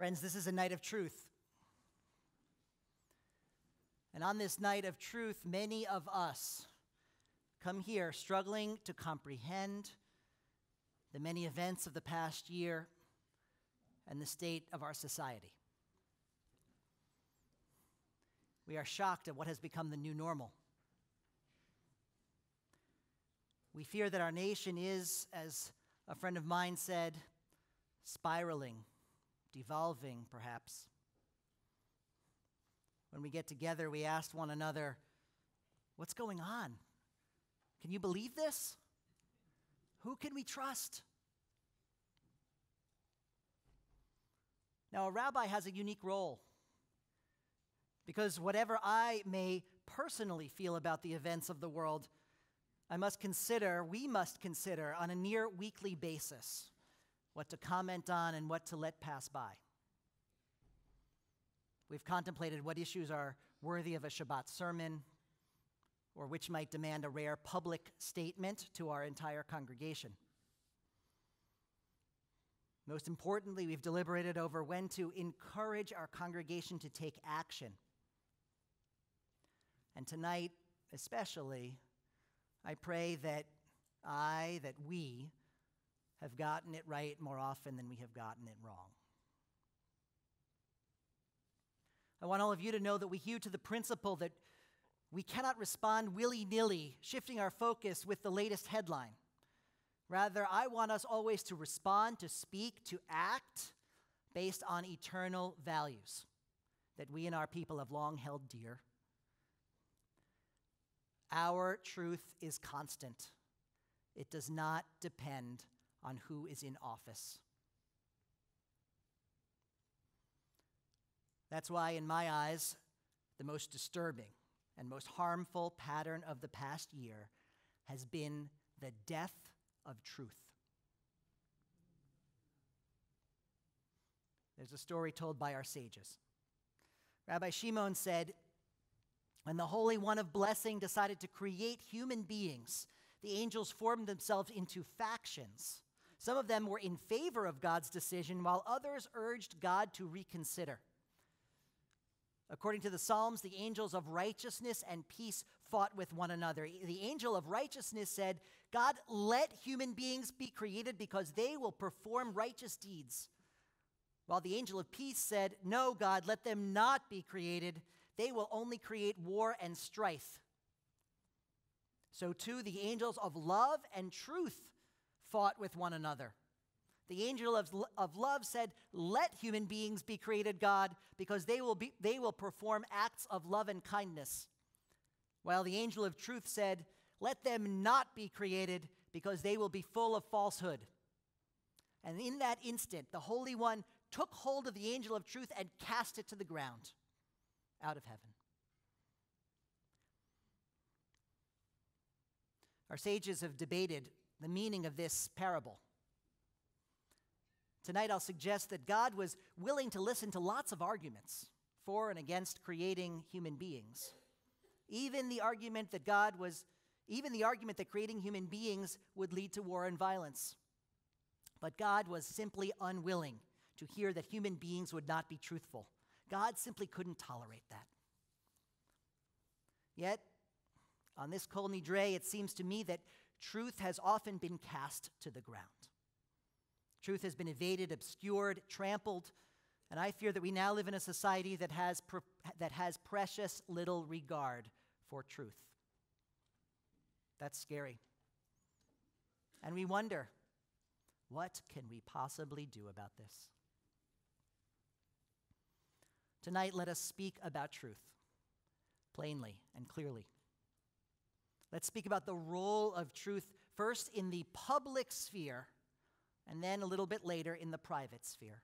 Friends, this is a night of truth. And on this night of truth, many of us come here struggling to comprehend the many events of the past year and the state of our society. We are shocked at what has become the new normal. We fear that our nation is, as a friend of mine said, spiraling, devolving, perhaps. When we get together, we ask one another, what's going on? Can you believe this? Who can we trust? Now, a rabbi has a unique role because whatever I may personally feel about the events of the world, we must consider on a near weekly basis what to comment on and what to let pass by. We've contemplated what issues are worthy of a Shabbat sermon or which might demand a rare public statement to our entire congregation. Most importantly, we've deliberated over when to encourage our congregation to take action. And tonight, especially, I pray that we have gotten it right more often than we have gotten it wrong. I want all of you to know that we hew to the principle that we cannot respond willy-nilly, shifting our focus with the latest headline. Rather, I want us always to respond, to speak, to act based on eternal values that we and our people have long held dear. Our truth is constant. It does not depend on who is in office. That's why, in my eyes, the most disturbing and most harmful pattern of the past year has been the death of truth. There's a story told by our sages. Rabbi Shimon said, when the Holy One of Blessing decided to create human beings, the angels formed themselves into factions. Some of them were in favor of God's decision, while others urged God to reconsider. According to the Psalms, the angels of righteousness and peace fought with one another. The angel of righteousness said, God, let human beings be created because they will perform righteous deeds. While the angel of peace said, no, God, let them not be created. They will only create war and strife. So too, the angels of love and truth fought with one another. The angel of love said, let human beings be created, God, because they will perform acts of love and kindness. While the angel of truth said, let them not be created, because they will be full of falsehood. And in that instant, the Holy One took hold of the angel of truth and cast it to the ground, out of heaven. Our sages have debated the meaning of this parable. Tonight, I'll suggest that God was willing to listen to lots of arguments for and against creating human beings. Even the argument that creating human beings would lead to war and violence. But God was simply unwilling to hear that human beings would not be truthful. God simply couldn't tolerate that. Yet, on this Kol Nidre, it seems to me that truth has often been cast to the ground. Truth has been evaded, obscured, trampled, and I fear that we now live in a society that has precious little regard for truth. That's scary. And we wonder, what can we possibly do about this? Tonight, let us speak about truth, plainly and clearly. Let's speak about the role of truth, first in the public sphere, and then a little bit later in the private sphere.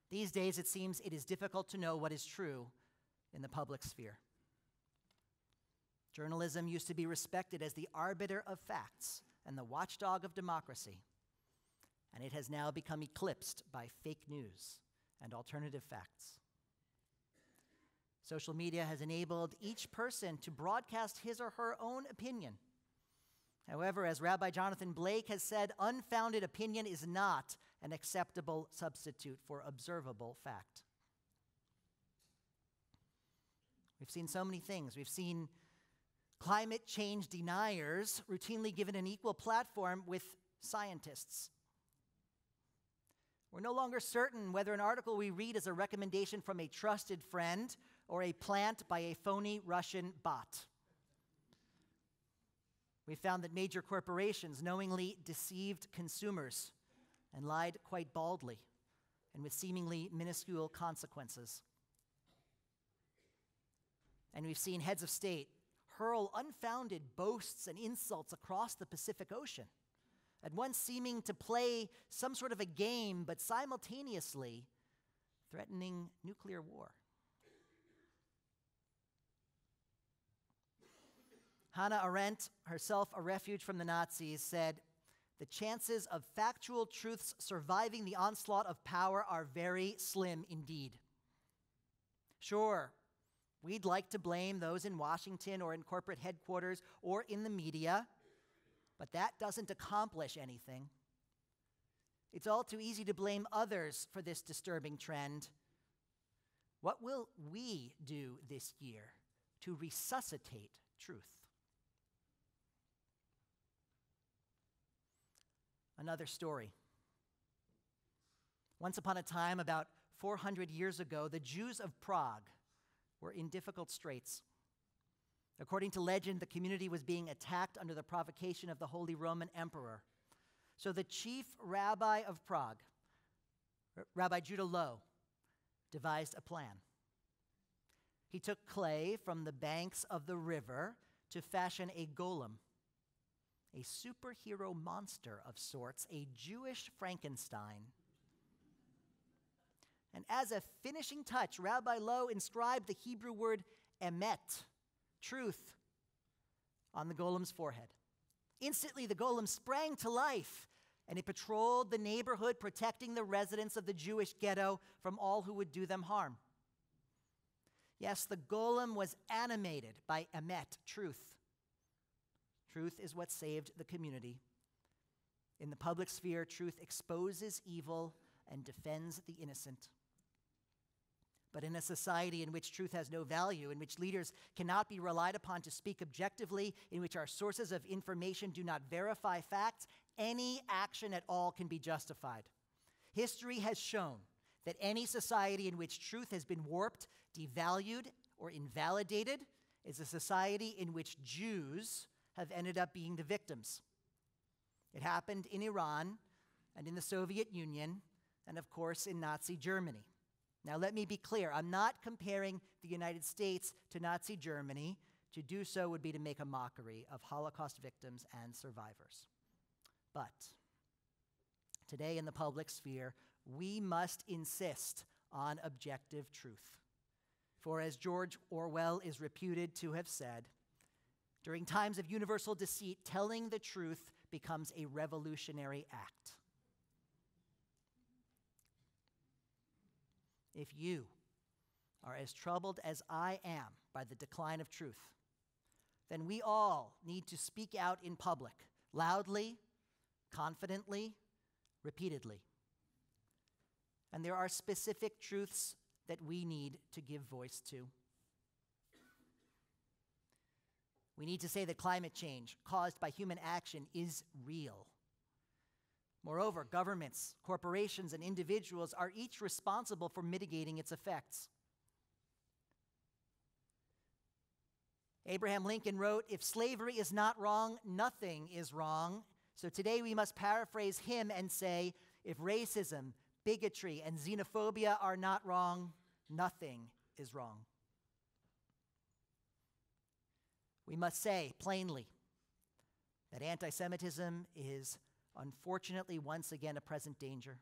These days, it seems it is difficult to know what is true in the public sphere. Journalism used to be respected as the arbiter of facts and the watchdog of democracy, and it has now become eclipsed by fake news and alternative facts. Social media has enabled each person to broadcast his or her own opinion, However, as Rabbi Jonathan Blake has said, unfounded opinion is not an acceptable substitute for observable fact. We've seen so many things. We've seen climate change deniers routinely given an equal platform with scientists. We're no longer certain whether an article we read is a recommendation from a trusted friend or a plant by a phony Russian bot. We found that major corporations knowingly deceived consumers and lied quite baldly and with seemingly minuscule consequences. And we've seen heads of state hurl unfounded boasts and insults across the Pacific Ocean, at once seeming to play some sort of a game, but simultaneously threatening nuclear war. Hannah Arendt, herself a refuge from the Nazis, said, "The chances of factual truths surviving the onslaught of power are very slim indeed." Sure, we'd like to blame those in Washington or in corporate headquarters or in the media, but that doesn't accomplish anything. It's all too easy to blame others for this disturbing trend. What will we do this year to resuscitate truth? Another story. Once upon a time, about 400 years ago, the Jews of Prague were in difficult straits. According to legend, the community was being attacked under the provocation of the Holy Roman Emperor. So the chief rabbi of Prague, Rabbi Judah Loew, devised a plan. He took clay from the banks of the river to fashion a golem, a superhero monster of sorts, a Jewish Frankenstein. And as a finishing touch, Rabbi Loew inscribed the Hebrew word emet, truth, on the golem's forehead. Instantly, the golem sprang to life, and it patrolled the neighborhood, protecting the residents of the Jewish ghetto from all who would do them harm. Yes, the golem was animated by emet, truth. Truth is what saved the community. In the public sphere, truth exposes evil and defends the innocent. But in a society in which truth has no value, in which leaders cannot be relied upon to speak objectively, in which our sources of information do not verify facts, any action at all can be justified. History has shown that any society in which truth has been warped, devalued, or invalidated is a society in which Jews have ended up being the victims. It happened in Iran and in the Soviet Union and, of course, in Nazi Germany. Now, let me be clear. I'm not comparing the United States to Nazi Germany. To do so would be to make a mockery of Holocaust victims and survivors. But today in the public sphere, we must insist on objective truth. For as George Orwell is reputed to have said, during times of universal deceit, telling the truth becomes a revolutionary act. If you are as troubled as I am by the decline of truth, then we all need to speak out in public, loudly, confidently, repeatedly. And there are specific truths that we need to give voice to. We need to say that climate change caused by human action is real. Moreover, governments, corporations, and individuals are each responsible for mitigating its effects. Abraham Lincoln wrote, "If slavery is not wrong, nothing is wrong." So today we must paraphrase him and say, if racism, bigotry, and xenophobia are not wrong, nothing is wrong. We must say plainly that anti-Semitism is unfortunately once again a present danger.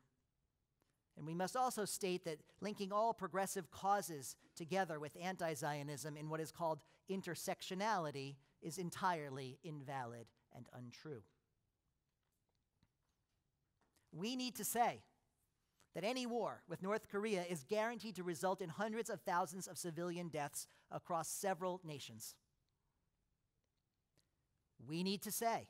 And we must also state that linking all progressive causes together with anti-Zionism in what is called intersectionality is entirely invalid and untrue. We need to say that any war with North Korea is guaranteed to result in hundreds of thousands of civilian deaths across several nations. We need to say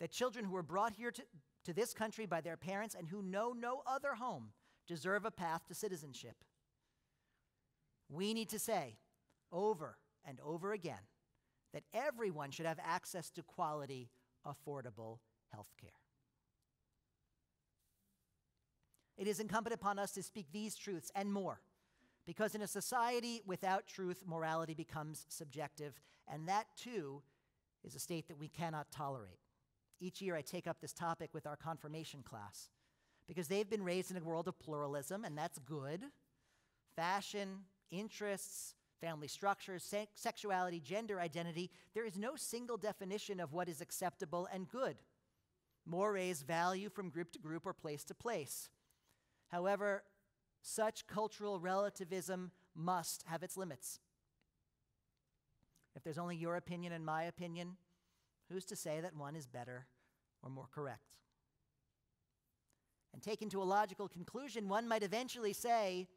that children who were brought here to this country by their parents and who know no other home deserve a path to citizenship. We need to say over and over again that everyone should have access to quality, affordable health care. It is incumbent upon us to speak these truths and more, because in a society without truth, morality becomes subjective, and that too is a state that we cannot tolerate. Each year I take up this topic with our confirmation class, because they've been raised in a world of pluralism, and that's good. Fashion, interests, family structures, sexuality, gender identity, there is no single definition of what is acceptable and good. Mores vary from group to group or place to place. However, such cultural relativism must have its limits. If there's only your opinion and my opinion, who's to say that one is better or more correct? And taken to a logical conclusion, one might eventually say,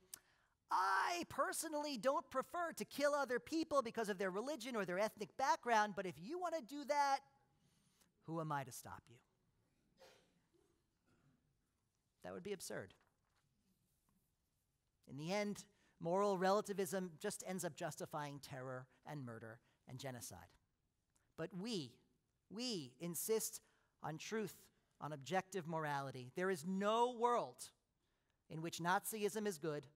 I personally don't prefer to kill other people because of their religion or their ethnic background, but if you want to do that, who am I to stop you? That would be absurd. In the end, moral relativism just ends up justifying terror and murder and genocide. But we insist on truth, on objective morality. There is no world in which Nazism is good.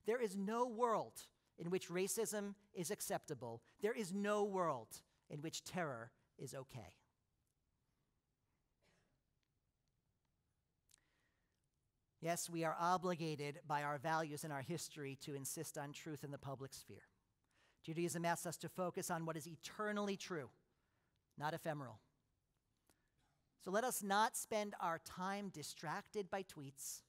There is no world in which racism is acceptable. There is no world in which terror is okay. Yes, we are obligated by our values and our history to insist on truth in the public sphere. Judaism asks us to focus on what is eternally true, not ephemeral. So let us not spend our time distracted by tweets.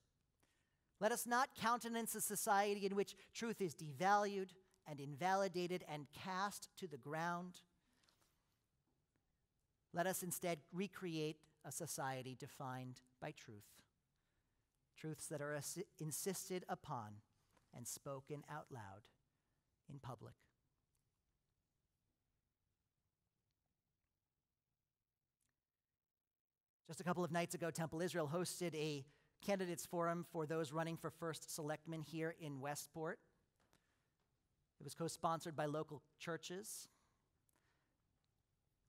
Let us not countenance a society in which truth is devalued and invalidated and cast to the ground. Let us instead recreate a society defined by truth. Truths that are insisted upon and spoken out loud in public. Just a couple of nights ago, Temple Israel hosted a candidates forum for those running for first selectman here in Westport. It was co-sponsored by local churches.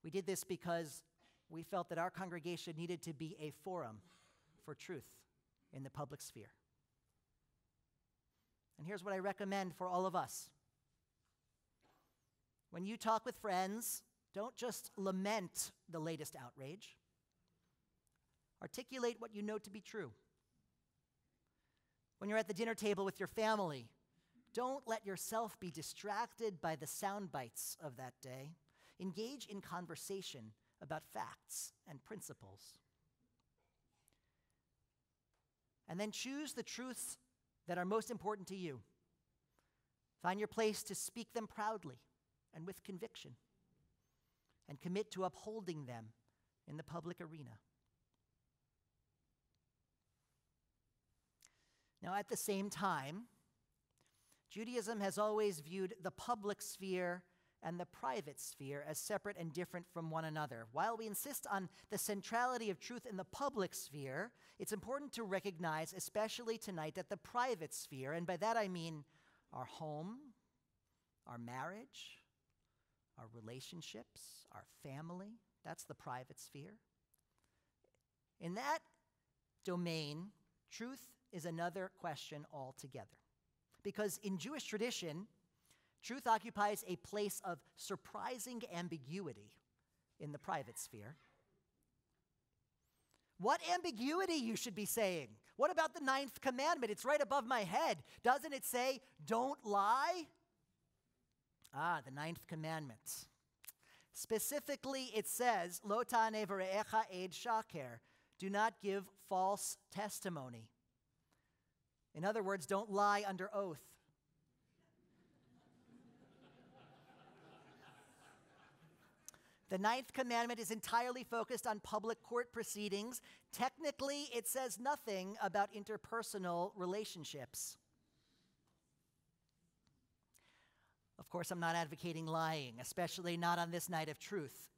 We did this because we felt that our congregation needed to be a forum for truth in the public sphere. And here's what I recommend for all of us. When you talk with friends, don't just lament the latest outrage. Articulate what you know to be true. When you're at the dinner table with your family, don't let yourself be distracted by the sound bites of that day. Engage in conversation about facts and principles. And then choose the truths that are most important to you. Find your place to speak them proudly and with conviction, and commit to upholding them in the public arena. Now, at the same time, Judaism has always viewed the public sphere and the private sphere as separate and different from one another. While we insist on the centrality of truth in the public sphere, it's important to recognize, especially tonight, that the private sphere, and by that I mean our home, our marriage, our relationships, our family, that's the private sphere. In that domain, truth is another question altogether. Because in Jewish tradition, truth occupies a place of surprising ambiguity in the private sphere. What ambiguity, you should be saying? What about the 9th commandment? It's right above my head. Doesn't it say, don't lie? The 9th commandment. Specifically, it says, Lo ta'aneh v're'echa ed shaker. Do not give false testimony. In other words, don't lie under oath. The 9th commandment is entirely focused on public court proceedings. Technically, it says nothing about interpersonal relationships. Of course, I'm not advocating lying, especially not on this night of truth.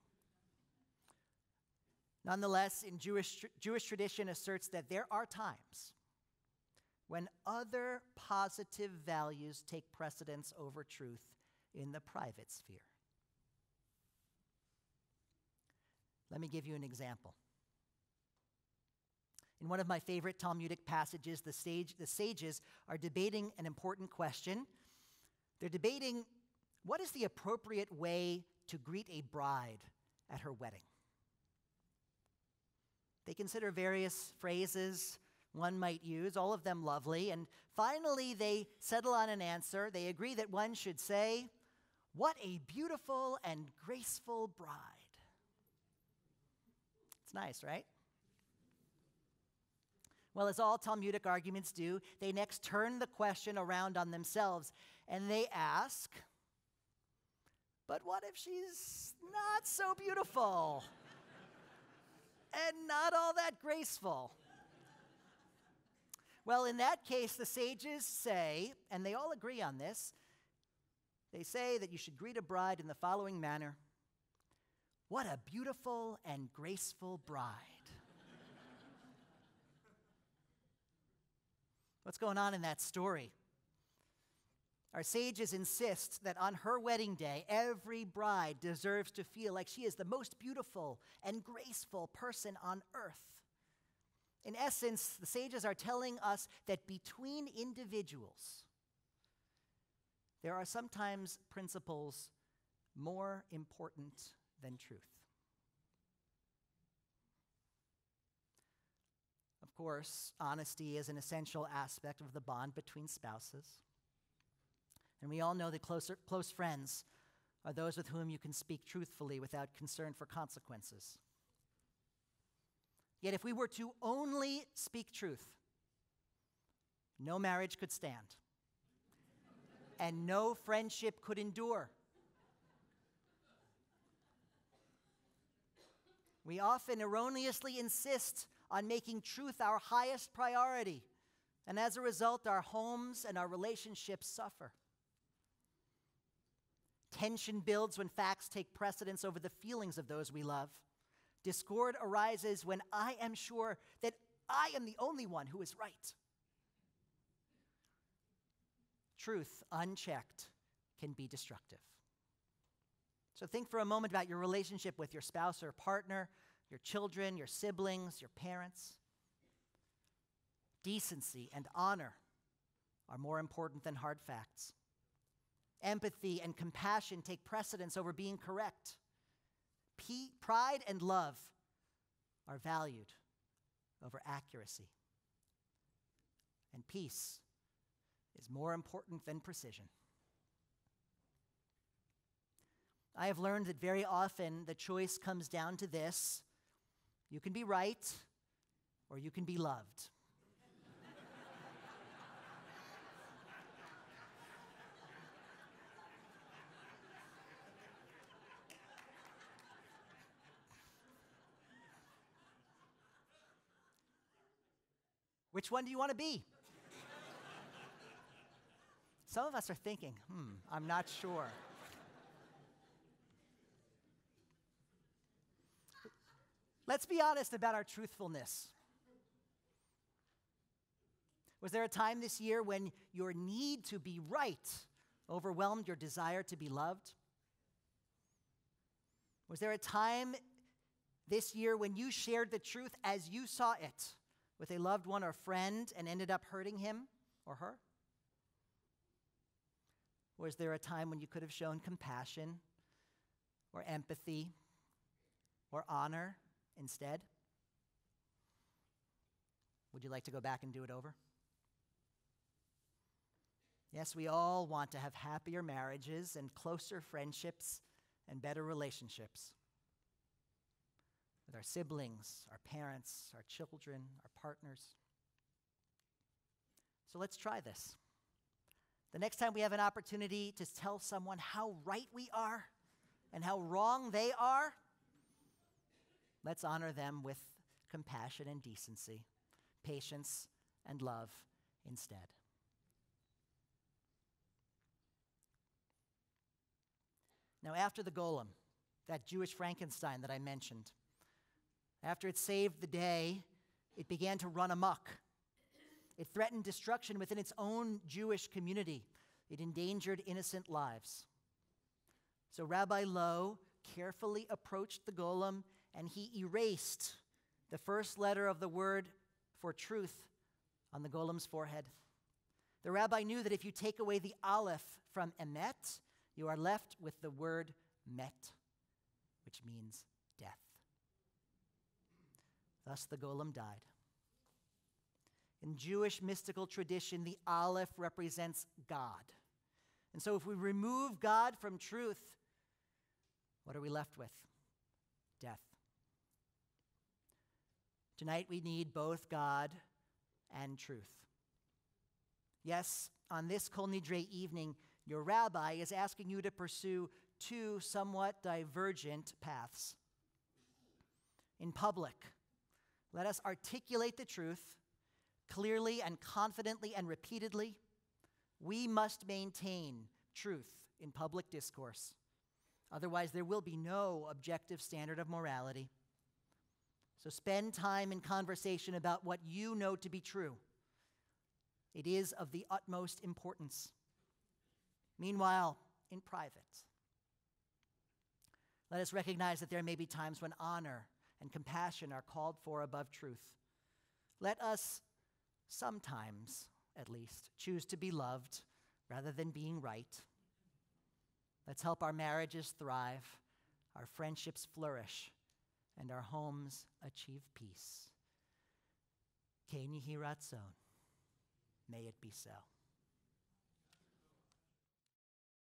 Nonetheless, in Jewish tradition asserts that there are times when other positive values take precedence over truth in the private sphere. Let me give you an example. In one of my favorite Talmudic passages, the sages are debating an important question. They're debating what is the appropriate way to greet a bride at her wedding. They consider various phrases one might use, all of them lovely, and finally they settle on an answer. They agree that one should say, "What a beautiful and graceful bride." It's nice, right? Well, as all Talmudic arguments do, they next turn the question around on themselves, and they ask, but what if she's not so beautiful and not all that graceful? Well, in that case, the sages say, and they all agree on this, they say that you should greet a bride in the following manner: "What a beautiful and graceful bride." What's going on in that story? Our sages insist that on her wedding day, every bride deserves to feel like she is the most beautiful and graceful person on earth. In essence, the sages are telling us that between individuals, there are sometimes principles more important than truth. Of course, honesty is an essential aspect of the bond between spouses. And we all know that close friends are those with whom you can speak truthfully without concern for consequences. Yet if we were to only speak truth, no marriage could stand, and no friendship could endure. We often erroneously insist on making truth our highest priority, and as a result, our homes and our relationships suffer. Tension builds when facts take precedence over the feelings of those we love. Discord arises when I am sure that I am the only one who is right. Truth, unchecked, can be destructive. So think for a moment about your relationship with your spouse or partner, your children, your siblings, your parents. Decency and honor are more important than hard facts. Empathy and compassion take precedence over being correct. Pride and love are valued over accuracy. And peace is more important than precision. I have learned that very often the choice comes down to this: you can be right or you can be loved. Which one do you want to be? Some of us are thinking, I'm not sure. Let's be honest about our truthfulness. Was there a time this year when your need to be right overwhelmed your desire to be loved? Was there a time this year when you shared the truth as you saw it with a loved one or friend and ended up hurting him or her? Was there a time when you could have shown compassion or empathy or honor instead? Would you like to go back and do it over? Yes, we all want to have happier marriages and closer friendships and better relationships with our siblings, our parents, our children, our partners. So let's try this. The next time we have an opportunity to tell someone how right we are and how wrong they are, let's honor them with compassion and decency, patience and love instead. Now, after the golem, that Jewish Frankenstein that I mentioned, After it saved the day, it began to run amok. It threatened destruction within its own Jewish community. It endangered innocent lives. So Rabbi Loew carefully approached the golem, and he erased the first letter of the word for truth on the golem's forehead. The rabbi knew that if you take away the aleph from emet, you are left with the word met, which means death. Thus the golem died. In Jewish mystical tradition, the aleph represents God. And so if we remove God from truth, what are we left with? Death. Tonight we need both God and truth. Yes, on this Kol Nidre evening, your rabbi is asking you to pursue two somewhat divergent paths. In public, let us articulate the truth clearly and confidently and repeatedly. We must maintain truth in public discourse. Otherwise, there will be no objective standard of morality. So spend time in conversation about what you know to be true. It is of the utmost importance. Meanwhile, in private, let us recognize that there may be times when honor and compassion are called for above truth. Let us sometimes, at least, choose to be loved rather than being right. Let's help our marriages thrive, our friendships flourish, and our homes achieve peace. Ken Yehi Ratzon. May it be so.